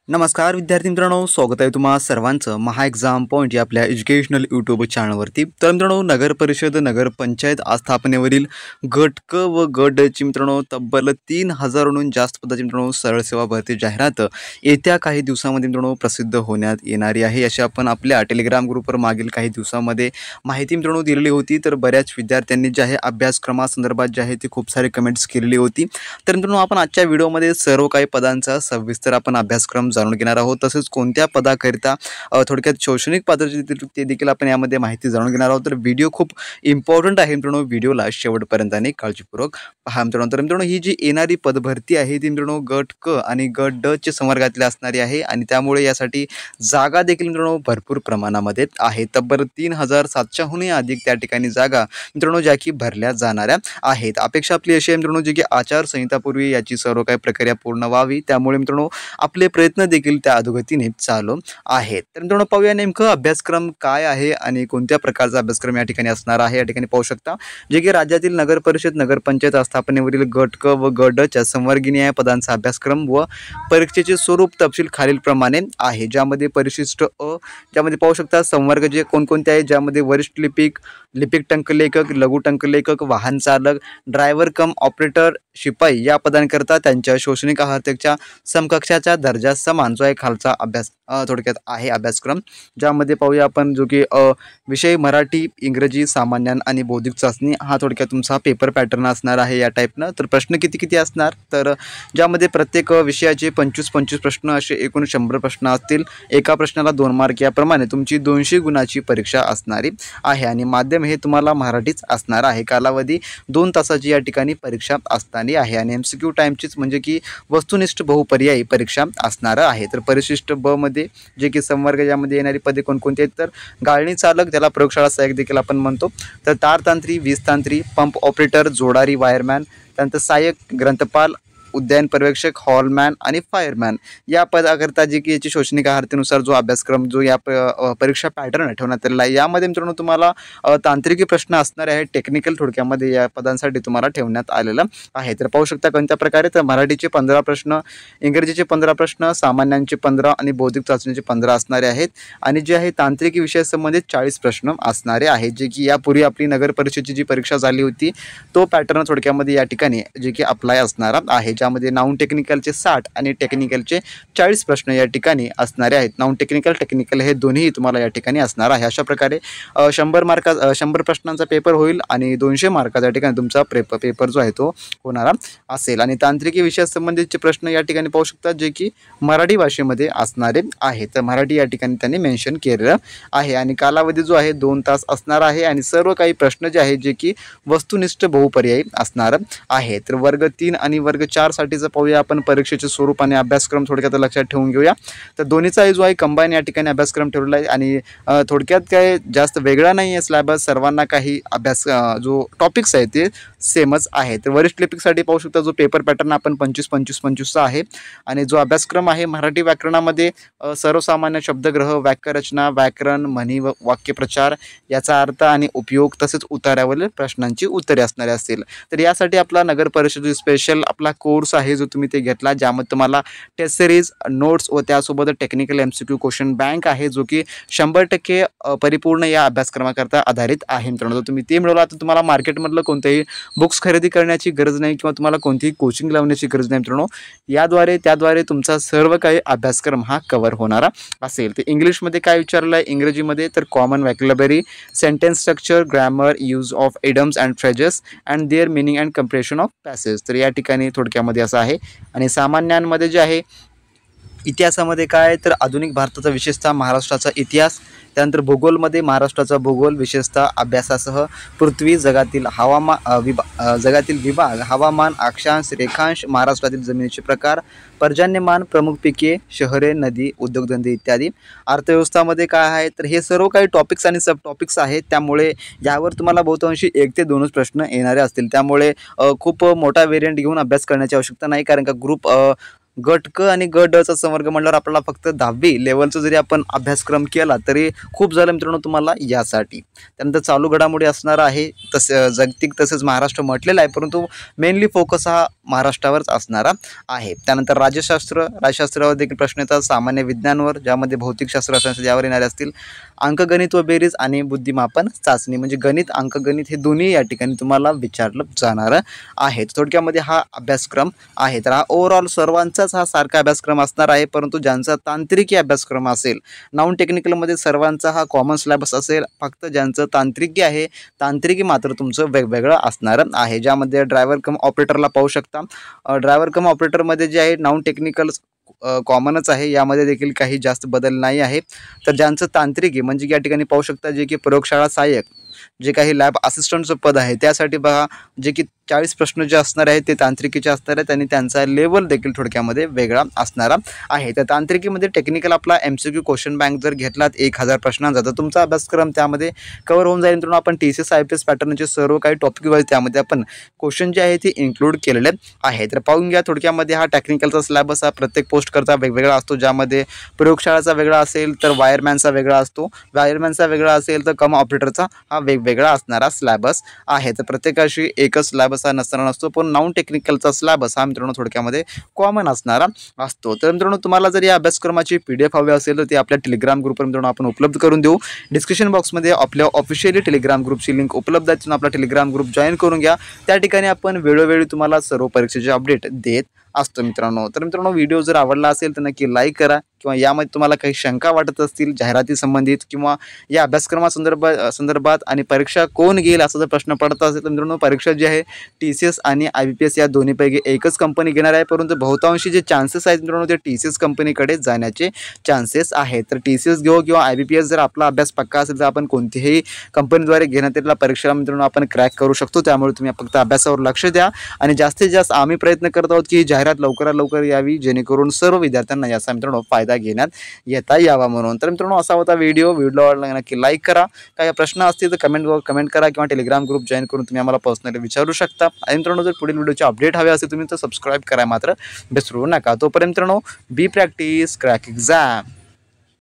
नमस्कार विद्यार्थी मित्रांनो, स्वागत आहे तुम्हा सर्वांचं महा एक्झाम पॉईंट या आपल्या एज्युकेशनल यूट्यूब चॅनलवरती। तर मित्रांनो, नगर परिषद नगर पंचायत आस्थापनेवरील गट क व गट ड ची मित्रांनो तब्बल 3000हून जास्त पदाची मित्रांनो सरळ सेवा भरती जाहिरात येत्या काही दिवसांमध्ये मित्रांनो प्रसिद्ध होण्यात येणारी आहे, अशी आपण आपल्या टेलिग्राम ग्रुपवर मागील काही दिवसांमध्ये माहिती मित्रांनो दिलेली होती। तर बऱ्याच विद्यार्थ्यांनी जे आहे अभ्यासक्रमासंदर्भात जे आहे ते खूप सारे कमेंट्स केलेली होती। तर मित्रांनो, आपण आजच्या व्हिडिओमध्ये सर्व काही पदांचा सविस्तर आपण अभ्यासक्रम जाणून घेणार आहोत। तसेच कोणत्या पदाकरिता थोडक्यात शैक्षणिक पात्रते ते देखील आपण यामध्ये माहिती जाणून घेणार आहोत। तर व्हिडिओ खूप इम्पॉर्टंट आहे मित्रांनो, व्हिडिओला शेवटपर्यंत आणि काळजीपूर्वक पहा मित्रांनो। तर मित्रांनो, ही जी येणारी पदभरती आहे ती मित्रांनो गट क आणि गट ड चे संवर्गातली असणारी आहे आणि त्यामुळे यासाठी जागा देखील मित्रांनो भरपूर प्रमाणामध्ये आहे। तब्बल 3700हून अधिक त्या ठिकाणी जागा मित्रांनो ज्या की भरल्या जाणाऱ्या आहेत। अपेक्षा आपली अशी आहे मित्रांनो, जी की आचारसंहितापूर्वी याची सर्व काही प्रक्रिया पूर्ण व्हावी, त्यामुळे मित्रांनो आपले प्रयत्न देखील त्या अधोगतीने चालू आहेत। तर मित्रांनो, पाहूया नेमकं अभ्यासक्रम काय आहे आणि कोणत्या प्रकारचा अभ्यासक्रम या ठिकाणी असणार आहे। या ठिकाणी पाहू शकता, जे की राज्यातील नगर परिषद नगरपंचायत आस्थापनेवरील गट क व गट ड च्या संवर्गीय पदांचा अभ्यासक्रम व परीक्षेचे स्वरूप तपशील खालीलप्रमाणे आहे। ज्यामध्ये परिशिष्ट अ, ज्यामध्ये पाहू शकता संवर्ग जे कोणकोणते आहे, ज्यामध्ये वरिष्ठ लिपिक, लिपिक टंकलेखक, लघु टंकलेखक, वाहन चालक, ड्रायव्हर कम ऑपरेटर, शिपाई या पदांकरता त्यांच्या शैक्षणिक अर्हतेच्या समकक्षाचा दर्जा समान जो आहे खालचा अभ्यास थोडक्यात आहे अभ्यासक्रम। ज्यामध्ये पाहूया आपण, जो की विषय मराठी, इंग्रजी, सामान्य आणि बौद्धिक चाचणी हा थोडक्यात तुमचा पेपर पॅटर्न असणार आहे या टाईपनं। तर प्रश्न किती असणार, तर ज्यामध्ये प्रत्येक विषयाचे 25-25 प्रश्न असे एकूण 100 प्रश्न असतील। एका प्रश्नाला 2 मार्क याप्रमाणे तुमची 200 गुणाची परीक्षा असणारी आहे आणि माध्यम हे तुम्हाला मराठीच असणार आहे। कालावधी 2 तासाची या ठिकाणी परीक्षा असणारी आहे आणि MCQ टाईमचीच म्हणजे की वस्तुनिष्ठ बहुपर्यायी परीक्षा असणार आहे। तर परिशिष्ट ब मध्ये जे की संवर्ग यामध्ये येणारी पदे कोणकोणती आहेत, तर गाळणी चालक, त्याला प्रयोगशाळा सहाय्यक देखील आपण म्हणतो, तर तारतांत्री, वीजतांत्री, पंप ऑपरेटर, जोडारी, वायरमॅन, त्यानंतर सहाय्यक ग्रंथपाल, उद्यान पर्यवेक्षक, हॉलमॅन आणि फायरमॅन या पदाकरता जे की याची शैक्षणिक अर्हतेनुसार जो अभ्यासक्रम जो या परीक्षा पॅटर्न ठेवण्यात आलेला आहे। यामध्ये मित्रांनो तुम्हाला तांत्रिकी प्रश्न असणारे आहेत, टेक्निकल थोडक्यामध्ये या पदांसाठी तुम्हाला ठेवण्यात आलेलं आहे। तर पाहू शकता कोणत्या प्रकारे, तर मराठीचे 15 प्रश्न, इंग्रजीचे 15 प्रश्न, सामान्यांचे 15 आणि बौद्धिक चाचणीचे 15 असणारे आहेत आणि जे आहे तांत्रिकी विषया संबंधित 40 प्रश्न असणारे आहेत। जे की यापूर्वी आपली नगर परिषदेची जी परीक्षा झाली होती तो पॅटर्न थोडक्यामध्ये या ठिकाणी जे की अप्लाय असणार आहे। ज्यामध्ये नॉन टेक्निकलचे 60 आणि टेक्निकलचे 40 प्रश्न या ठिकाणी असणारे आहेत। नॉन टेक्निकल टेक्निकल हे दोन्ही तुम्हाला या ठिकाणी असणार आहे। अशा प्रकारे 100 प्रश्नांचा पेपर होईल आणि 200 मार्काचा या ठिकाणी तुमचा पेपर जो आहे तो होणारा असेल आणि तांत्रिकी विषयासंबंधीचे प्रश्न या ठिकाणी पाहू शकता, जे की मराठी भाषेमध्ये असणारे आहेत। तर मराठी या ठिकाणी त्यांनी मेन्शन केलेलं आहे आणि कालावधी जो आहे 2 तास असणार आहे आणि सर्व काही प्रश्न जे आहेत जे की वस्तुनिष्ठ बहुपर्यायी असणार आहे। तर वर्ग 3 आणि वर्ग 4 साठीचं पाहूया आपण परीक्षेचे स्वरूप आणि अभ्यासक्रम थोडक्यात लक्षात ठेवून घेऊया। तर दोन्हीचा जो आहे कंबाईन या ठिकाणी अभ्यासक्रम ठेवलेला आहे आणि थोडक्यात काय जास्त वेगळा नाही आहे सिलेबस, सर्वांना काही अभ्यास जो टॉपिक्स आहे ते सेमच आहे। तर वरिष्ठ लिपिकसाठी पाहू शकता जो पेपर पॅटर्न आपण 25-25-25चा आहे आणि जो अभ्यासक्रम आहे मराठी व्याकरणामध्ये सर्वसामान्य शब्दग्रह, वाक्यरचना, व्याकरण, म्हणी व वाक्यप्रचार याचा अर्थ आणि उपयोग, तसेच उतार्यावरील प्रश्नांची उत्तरे असणारे असतील। तर यासाठी आपला नगर परिषद स्पेशल आपला कोर्स आहे जो तुम्ही ते घेतला, ज्यामध्ये तुम्हाला टेस्ट सिरीज, नोट्स व त्यासोबत टेक्निकल MCQ क्वेश्चन बँक आहे, जो की 100% परिपूर्ण या अभ्यासक्रमाकरता आधारित आहे मित्रांनो। तुम्ही ते मिळवला तर तुम्हाला मार्केटमधलं कोणतेही बुक्स खरेदी करण्याची गरज नाही किंवा तुम्हाला कोणतीही कोचिंग लावण्याची गरज नाही मित्रांनो। त्याद्वारे तुमचा सर्व काही अभ्यासक्रम हा कव्हर होणारा असेल। तर इंग्लिशमध्ये काय विचारलं आहे, इंग्रजीमध्ये तर common vocabulary, sentence structure, grammar, use of idioms and phrases and their meaning and comprehension of passage, तर या ठिकाणी थोडक्यामध्ये असं आहे। आणि सामान्यांमध्ये जे आहे इतिहासामध्ये काय, तर आधुनिक भारताचा विशेषतः महाराष्ट्राचा इतिहास, त्यानंतर भूगोलमध्ये महाराष्ट्राचा भूगोल विशेषतः अभ्यासासह पृथ्वी, जगातील जगातील विभाग, हवामान, अक्षांश, रेखांश, महाराष्ट्रातील जमिनीचे प्रकार, पर्जन्यमान, प्रमुख पिके, शहरे, नदी, उद्योगधंदे इत्यादी। अर्थव्यवस्थामध्ये काय आहे, तर हे सर्व काही टॉपिक्स आणि सब टॉपिक्स आहेत, त्यामुळे यावर तुम्हाला बहुतांशी 1 ते 2च प्रश्न येणारे असतील। त्यामुळे खूप मोठा व्हेरियंट घेऊन अभ्यास करण्याची आवश्यकता नाही, कारण का ग्रुप गट क आणि गट डचा संवर्ग म्हटल्यावर आपल्याला फक्त 10वी लेवलचा जरी आपण अभ्यासक्रम केला तरी खूप झालं मित्रांनो तुम्हाला यासाठी. त्यानंतर चालू घडामोडी असणार आहे, तसे जागतिक तसेच महाराष्ट्र म्हटलेलं आहे, परंतु मेनली फोकस हा महाराष्ट्रावरच असणारा आहे. त्यानंतर राज्यशास्त्रावर देखील प्रश्न येतात, सामान्य विज्ञानवर ज्यामध्ये भौतिकशास्त्र यावर येणारे असतील, अंकगणित व बेरीज आणि बुद्धिमापन चाचणी म्हणजे गणित अंकगणित हे दोन्ही या ठिकाणी तुम्हाला विचारलं जाणार आहे. थोडक्यामध्ये हा अभ्यासक्रम आहे. तर हा ओव्हरऑल सर्वांचाच हा सारखा अभ्यासक्रम असणार आहे, परंतु ज्यांचा तांत्रिकी अभ्यासक्रम असेल नॉन टेक्निकलमध्ये सर्वांचा हा कॉमन सिलेबस असेल. फक्त ज्यांचं तांत्रिकी आहे तांत्रिकी मात्र तुमचं वेगवेगळं असणार आहे, ज्यामध्ये ड्रायव्हर कम ऑपरेटरला पाहू शकता. ड्रायव्हर कम ऑपरेटरमध्ये जे आहे नॉन टेक्निकल कॉमनच आहे, यामध्ये देखील काही जास्त बदल नाही आहे. तर ज्यांचं तांत्रिकी म्हणजे या ठिकाणी पाहू शकता जे की प्रयोगशाळा सहाय्यक जे काही लॅब असिस्टंटचं पद आहे त्यासाठी बघा जे की 40 प्रश्न जे असणार आहेत ते तांत्रिकीचे असणार आहेत आणि त्यांचा लेवल देखील थोडक्यामध्ये वेगळा असणारा आहे. तर तांत्रिकीमध्ये टेक्निकल आपला MCQ क्वेश्चन बँक जर घेतलात 1000 प्रश्नांचा तर तुमचा अभ्यासक्रम त्यामध्ये कव्हर होऊन जाईल. मित्रांनो आपण TCS IPS पॅटर्नचे सर्व काही टॉपिक वाईज त्यामध्ये आपण क्वेश्चन जे आहे ते इन्क्लूड केलेले आहे. तर पाहून घ्या थोडक्यामध्ये हा टेक्निकलचा सिलेबस हा प्रत्येक पोस्ट करता वेगवेगळा असतो, ज्यामध्ये प्रयोगशाळाचा वेगळा असेल तर वायरमॅनचा वेगळा असतो, वायरमॅनचा वेगळा असेल तर कम ऑपरेटरचा हा वेगवेगळा असणारा सिलेबस आहे. तर प्रत्येकाशी एकच सिलेबस हा नसतो, पण नॉन टेक्निकलचा सिलेबस हा मित्रांनो थोडक्यामध्ये कॉमन असणारा असतो. तर मित्रांनो तुम्हाला जर या अभ्यासक्रमाची PDF हवी असेल तर ती आपल्या टेलिग्राम ग्रुपवर मित्रांनो आपण उपलब्ध करून देऊ. डिस्क्रिप्शन बॉक्समध्ये आपल्या ऑफिशियली टेलिग्राम ग्रुपची लिंक उपलब्ध आहे, आपला टेलिग्राम ग्रुप जॉईन करून घ्या. त्या ठिकाणी आपण वेळोवेळी तुम्हाला सर्व परीक्षेचे अपडेट देत असतो मित्रांनो. तर मित्रांनो व्हिडिओ जर आवडला असेल तर नक्की लाईक करा, किंवा यामध्ये तुम्हाला काही शंका वाटत असतील जाहिराती संबंधित किंवा या अभ्यासक्रमासंदर्भात आणि परीक्षा कोण घेईल असा जर प्रश्न पडत असेल तर मित्रांनो परीक्षा जी आहे TCS आणि IBPS या दोन्हीपैकी एकच कंपनी घेणार आहे, परंतु बहुतांशी जे चान्सेस आहेत मित्रांनो ते TCS कंपनीकडे जाण्याचे चान्सेस आहेत. तर TCS घेऊ किंवा IBPS जर आपला अभ्यास पक्का असेल तर आपण कोणतीही कंपनीद्वारे घेण्यात येणाऱ्या परीक्षेला मित्रांनो आपण क्रॅक करू शकतो. त्यामुळे तुम्ही फक्त अभ्यासावर लक्ष द्या आणि जास्तीत जास्त आम्ही प्रयत्न करत आहोत की जाहिरात लवकरात लवकर यावी, जेणेकरून सर्व विद्यार्थ्यांना याचा मित्रांनो फायदा घेण्यात येता यावा म्हणून. तर मित्रांनो असा होता व्हिडिओ आवडला नक्की लाईक करा. काही प्रश्न असतील तर कमेंट करा किंवा टेलिग्राम ग्रुप जॉईन करून तुम्ही आम्हाला पर्सनली विचारू शकता. आणि मित्रांनो जर पुढील व्हिडिओचे अपडेट हवे असेल तुम्ही तर सबस्क्राईब करा मात्र विसरू नका. तोपर्यंत मित्रांनो बी प्रॅक्टिस क्रॅक एक्झाम.